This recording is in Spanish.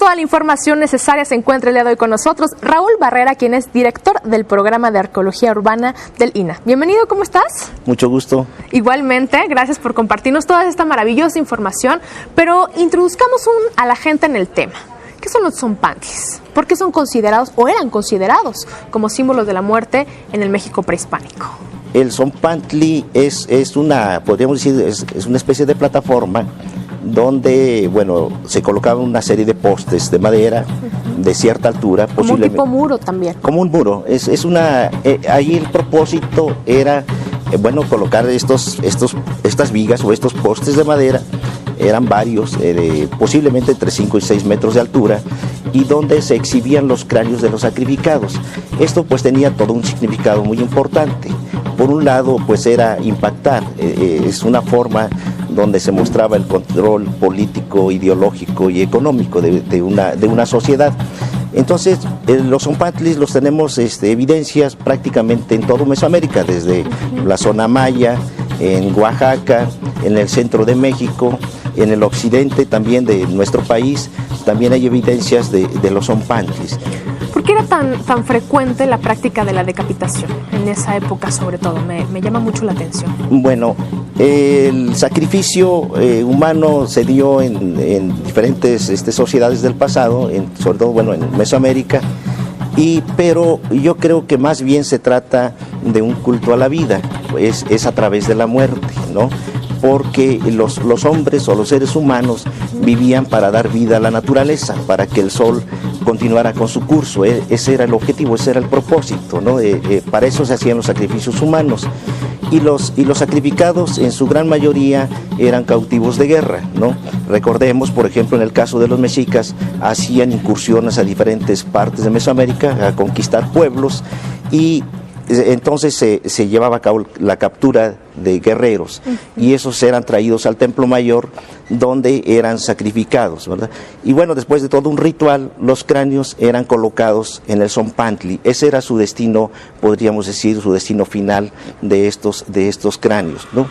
toda la información necesaria se encuentra el día de hoy con nosotros Raúl Barrera, quien es director del programa de arqueología urbana del INAH. Bienvenido, ¿cómo estás? Mucho gusto. Igualmente, gracias por compartirnos toda esta maravillosa información, pero introduzcamos a la gente en el tema. ¿Qué son los tzompantlis? ¿Por qué son considerados o eran considerados como símbolos de la muerte en el México prehispánico? El tzompantli es una, podríamos decir, es una especie de plataforma donde, bueno, se colocaban una serie de postes de madera de cierta altura. Como un tipo muro también. Como un muro. Ahí el propósito era, bueno, colocar estas vigas o estos postes de madera. Eran varios, posiblemente entre 5 y 6 metros de altura, y donde se exhibían los cráneos de los sacrificados. Esto pues tenía todo un significado muy importante. Por un lado pues era impactar, es una forma donde se mostraba el control político, ideológico y económico de una sociedad. Entonces, los tzompantlis los tenemos evidencias prácticamente en todo Mesoamérica, desde la zona maya, en Oaxaca, en el centro de México, en el occidente también de nuestro país, también hay evidencias de los tzompantlis. ¿Por qué era tan frecuente la práctica de la decapitación en esa época, sobre todo? Me llama mucho la atención. Bueno, el sacrificio humano se dio en diferentes sociedades del pasado, sobre todo bueno, en Mesoamérica, pero yo creo que más bien se trata de un culto a la vida, es a través de la muerte, ¿no? Porque los hombres o los seres humanos vivían para dar vida a la naturaleza, para que el sol continuara con su curso. Ese era el objetivo, ese era el propósito, ¿no? Para eso se hacían los sacrificios humanos. Y los sacrificados en su gran mayoría eran cautivos de guerra, ¿no? Recordemos, por ejemplo, en el caso de los mexicas, hacían incursiones a diferentes partes de Mesoamérica a conquistar pueblos, y entonces se llevaba a cabo la captura de guerreros, y esos eran traídos al Templo Mayor, donde eran sacrificados, ¿verdad? Y bueno, después de todo un ritual, los cráneos eran colocados en el tzompantli. Ese era su destino, podríamos decir, su destino final de estos cráneos, ¿no?